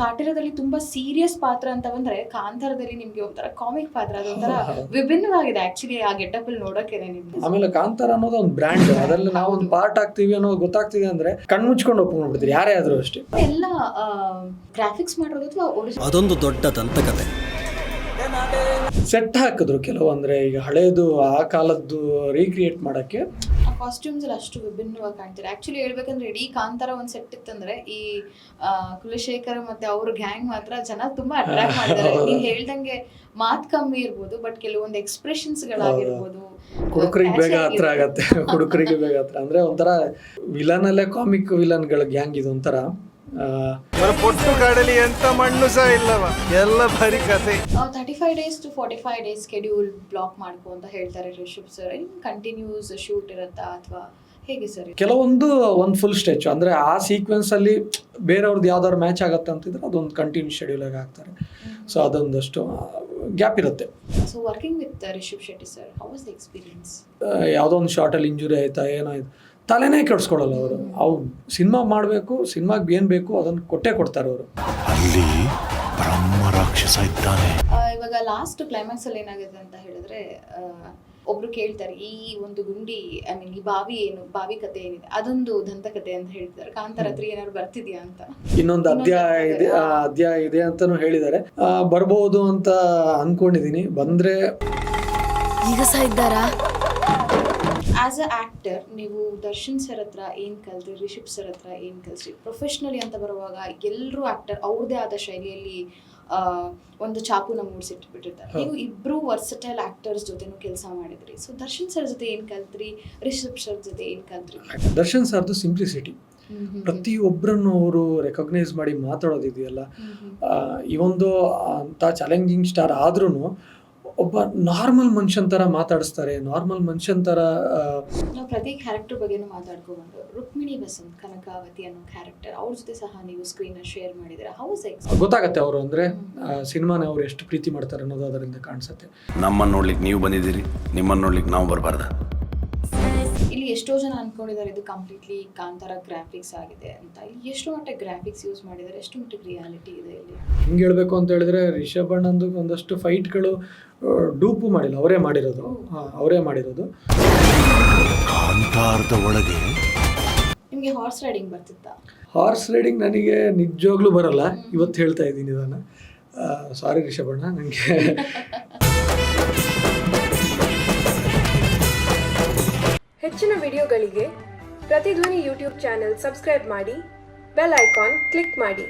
ಕಾಟೇರದಲ್ಲಿ ತುಂಬಾ ಸೀರಿಯಸ್ ಪಾತ್ರ ಅಂತ ಬಂದ್ರೆ ಕಾಂತಾರದಲ್ಲಿ ನಿಮ್ಗೆ ಒಂಥರ ಕಾಮಿಕ್ ಪಾತ್ರ, ಅದೊಂಥರ ವಿಭಿನ್ನವಾಗಿದೆ ಆಕ್ಚುಲಿ ಆ ಗೆಟಪ್ ಅಲ್ಲಿ ನೋಡೋಕೆ ನಿಮ್ಗೆ. ಆಮೇಲೆ ಕಾಂತಾರ ಅನ್ನೋದು ಒಂದು ಬ್ರ್ಯಾಂಡ್, ಅದ್ರಲ್ಲಿ ನಾವು ಒಂದು ಪಾರ್ಟ್ ಆಗ್ತೀವಿ ಅನ್ನೋದು ಗೊತ್ತಾಗ್ತಿದೆ ಅಂದ್ರೆ ಕಣ್ಮುಚ್ಕೊಂಡು ಒಪ್ಕೊಂಡ್ಬಿಡ್ತೀರಿ ಯಾರೇ ಆದ್ರೂ ಅಷ್ಟೇ. ಎಲ್ಲ ಗ್ರಾಫಿಕ್ಸ್ ಮಾಡಿರೋದು ಅಥವಾ ಅದೊಂದು ದೊಡ್ಡ ದಂತಕತೆ. ಸೆಟ್ ಹಾಕಿದ್ರು ಕೆಲವು, ಅಂದ್ರೆ ಈಗ ಹಳೇದು ಆ ಕಾಲದ್ದು ರೀಕ್ರಿಯೇಟ್ ಮಾಡಕ್ಕೆ ಕಾಸ್ಟ್ಯೂಮ್ಸ್ ಎಲ್ಲ ಅಷ್ಟು ವಿಭಿನ್ನವಾಗಿ ಕಾಣ್ತಾರೆ. ಆಕ್ಚುಲಿ ಹೇಳ್ಬೇಕಂದ್ರೆ ಇಡೀ ಕಾಂತಾರ ಒಂದ್ ಸೆಟ್ ಇತ್ತಂದ್ರೆ ಈ ಕುಲಶೇಖರ್ ಮತ್ತೆ ಅವ್ರ ಗ್ಯಾಂಗ್ ಮಾತ್ರ ಜನ ತುಂಬಾ ಅಟ್ರಾಕ್ಟ್ ಮಾಡಿದ್ದಾರೆ. ನೀವ್ ಹೇಳ್ದಂಗೆ ಮಾತ್ ಕಮ್ಮಿ ಇರ್ಬೋದು, ಬಟ್ ಕೆಲವೊಂದು ಎಕ್ಸ್ಪ್ರೆಷನ್ಸ್ ಗಳಾಗಿರ್ಬೋದು ಕುಡುಕರಿಗೆ ಬೇಗ ಹತ್ರ ಆಗತ್ತೆ. ಕುಡುಕರಿಗೆ ಬೇಗ ಹತ್ರ ಅಂದ್ರೆ ಒಂಥರ ವಿಲನ್ ಅಲ್ಲೇ ಕಾಮಿಕ್ ವಿಲನ್ ಗಳ ಗ್ಯಾಂಗ್ ಇದು. ಒಂಥರ ಪೊಟ್ಟು ಕಾಡಲಿ ಎಂತ ಮಣ್ಣು ಸಹ ಇಲ್ಲವ, ಎಲ್ಲ ಬರೀ ಕಥೆ. 35 days to 45 days schedule block ಮಾಡ್ಕೊ ಅಂತ ಹೇಳ್ತಾರೆ ರಿಷಬ್ ಸರ್. ಕಂಟಿನ್ಯೂಸ್ ಶೂಟ್ ಇರುತ್ತಾ ಅಥವಾ ಹೇಗೆ ಸರ್? ಕೆಲವೊಂದು ಒಂದು ಫುಲ್ ಸ್ಟೆಚ್ ಅಂದ್ರೆ ಆ ಸೀಕ್ವೆನ್ಸ್ ಅಲ್ಲಿ ಬೇರೆಯವ್ರದ್ದು ಯಾವ್ದಾದ್ರು ಮ್ಯಾಚ್ ಆಗತ್ತೆ ಅಂತಿದ್ರೆ ಅದೊಂದು ಕಂಟಿನ್ಯೂ ಶೆಡ್ಯೂಲ್ ಆಗಿ ಹಾಕ್ತಾರೆ. ಸೊ ಅದೊಂದಷ್ಟು ಗ್ಯಾಪ್ ಇರುತ್ತೆ. So working with Rishab Shetty sir, how was the experience? ಯಾವುದೋ ಒಂದು ಶಾರ್ಟಲ್ಲಿ ಇಂಜುರಿ ಆಯ್ತಾ ಏನೋ ಆಯ್ತು ತಲೆನೇ ಕೆಡಿಸ್ಕೊಡಲ್ಲ ಅವರು. ಅವ್ರು ಸಿನಿಮಾ ಮಾಡಬೇಕು, ಸಿನಿಮಾಗೆ ಏನು ಬೇಕು ಅದನ್ನು ಕೊಟ್ಟೇ ಕೊಡ್ತಾರೆ ಅವರು. ಅಲ್ಲಿ ಬ್ರಹ್ಮ ರಾಕ್ಷಸ ಇದ್ದಾನೆ. ಇವಾಗ ಲಾಸ್ಟ್ ಕ್ಲೈಮ್ಯಾಕ್ಸ್ ಅಲ್ಲಿ ಏನಾಗುತ್ತೆ ಅಂತ ಹೇಳಿದ್ರೆ, ಒಬ್ರು ಕೇಳ್ತಾರೆ ಈ ಒಂದು ಗುಂಡಿ ಐ ಮೀನ್ ಈ ಬಾವಿ ಏನು, ಬಾವಿ ಕತೆ ಏನಿದೆ ಅದೊಂದು ದಂತಕತೆ ಅಂತ ಹೇಳ್ತಾರೆ. ಕಾಂತಾರ 3 ಏನಾದ್ರು ಬರ್ತಿದ್ಯಾ ಅಂತ ಇನ್ನೊಂದು ಅಧ್ಯಾಯ ಇದೆ ಅಂತಾನು ಹೇಳಿದ್ದಾರೆ. ಬರ್ಬೋದು ಅಂತ ಅನ್ಕೊಂಡಿದೀನಿ. ಬಂದ್ರೆ ಈಗ ಸಹ ಇದ್ದಾರಾ? ಆಸ್ ಅ ಆಕ್ಟರ್ ನೀವು ದರ್ಶನ್ ಸರ್ ಹತ್ರ ಏನ್ ಕಲ್ತ್ರಿ, ರಿಷಬ್ ಸರ್ ಹತ್ರ ಏನ್ ಕಲ್ತ್ರಿ? ಪ್ರೊಫೆಷನಲಿ ಅಂತ ಬರುವಾಗ ಎಲ್ಲರೂ ಆಕ್ಟರ್ ಅವ್ರದೇ ಆದ ಶೈಲಿಯಲ್ಲಿ ಒಂದು ಚಾಪುನ ಮೂಡಿಸಿಟ್ಬಿಟ್ಟಿರ್ತಾರೆ. ನೀವು ಇಬ್ರು ವರ್ಸಟೈಲ್ ಆಕ್ಟರ್ಸ್ ಜೊತೆನೂ ಕೆಲಸ ಮಾಡಿದ್ರಿ. ಸೊ ದರ್ಶನ್ ಸರ್ ಜೊತೆ ಏನ್ ಕಲ್ತ್ರಿ, ರಿಷಬ್ ಸರ್ ಜೊತೆ ಏನ್ ಕಲ್ತ್ರಿ? ದರ್ಶನ್ ಸರ್ದು ಸಿಂಪ್ಲಿಸಿಟಿ, ಪ್ರತಿಯೊಬ್ಬರನ್ನು ಅವರು ರೆಕಗ್ನೈಸ್ ಮಾಡಿ ಮಾತಾಡೋದಿದೆಯಲ್ಲ. ಈ ಒಂದು ಅಂತ ಚಾಲೆಂಜಿಂಗ್ ಸ್ಟಾರ್ ಆದ್ರೂ ಒಬ್ಬ ನಾರ್ಮಲ್ ಮನುಷ್ಯನ್ ತರ ಮಾತಾಡಿಸ್ತಾರೆ. ನಾರ್ಮಲ್ ಮನುಷ್ಯನ್ ತರ ನಾವು ಪ್ರತಿ ಕ್ಯಾರೆಕ್ಟರ್ ಬಗ್ಗೆನೂ ಮಾತಾಡ್ಕೊಂಡು ರುಕ್ಮಿಣಿ ಬಸಂತ್ ಕನಕಾವತಿ ಅನ್ನೋ ಕ್ಯಾರೆಕ್ಟರ್ ಅವ್ರ ಜೊತೆ ಸಹ ನೀವು ಸ್ಕ್ರೀನ್ ಶೇರ್ ಮಾಡಿದ್ರೆ ಹೌ ವಾಸ್ ಇಟ್? ಗೊತ್ತಾಗತ್ತೆ ಅವರು ಅಂದ್ರೆ ಸಿನಿಮಾನ ಅವ್ರು ಎಷ್ಟು ಪ್ರೀತಿ ಮಾಡ್ತಾರೆ ಅನ್ನೋದು ಅದರಿಂದ ಕಾಣಿಸುತ್ತೆ. ನಮ್ಮನ್ನ ನೋಡ್ಲಿಕ್ಕೆ ನೀವು ಬಂದಿದ್ದೀರಿ, ನಿಮ್ಮನ್ನ ನೋಡ್ಲಿಕ್ಕೆ ನಾವು ಬರಬಾರ್ದ? ಇಲ್ಲಿ ಎಷ್ಟೋ ಜನ ಅನ್ಕೊಂಡಿದ್ದಾರೆ ಇದು ಕಂಪ್ಲೀಟ್ಲಿ ಕಾಂತಾರ ಗ್ರಾಫಿಕ್ಸ್ ಆಗಿದೆ ಅಂತ. ಇಲ್ಲಿ ಎಷ್ಟು ಮಟ್ಟಿಗೆ ಗ್ರಾಫಿಕ್ಸ್ ಯೂಸ್ ಮಾಡಿದ್ದಾರೆ, ಎಷ್ಟು ಮಟ್ಟಿಗೆ ರಿಯಾಲಿಟಿ ಇದೆ ಇಲ್ಲಿ? ಹಿಂಗೆ ಹೇಳ್ಬೇಕು ಅಂತ ಹೇಳಿದ್ರೆ ರಿಷಬ್ ಅಣ್ಣಂದು ಒಂದಷ್ಟು ಫೈಟ್ಗಳು ಡೂಪು ಮಾಡಿಲ್ಲ, ಅವರೇ ಮಾಡಿರೋದು. ಕಾಂತಾರದ ಒಳಗೆ ನಿಮಗೆ ಹಾರ್ಸ್ ರೈಡಿಂಗ್ ಬರ್ತಿತ್ತಾ? ಹಾರ್ಸ್ ರೈಡಿಂಗ್ ನನಗೆ ನಿಜವಾಗ್ಲೂ ಬರಲ್ಲ. ಇವತ್ತು ಹೇಳ್ತಾ ಇದ್ದೀನಿ ಇದನ್ನು. ಸಾರಿ ರಿಷಬ್ ಅಣ್ಣ, ನನಗೆ ಹೆಚ್ಚಿನ ವಿಡಿಯೋಗಳಿಗೆ ಪ್ರತಿಧ್ವನಿ ಯೂಟ್ಯೂಬ್ ಚಾನೆಲ್ ಸಬ್ಸ್ಕ್ರೈಬ್ ಮಾಡಿ, ಬೆಲ್ ಐಕಾನ್ ಕ್ಲಿಕ್ ಮಾಡಿ.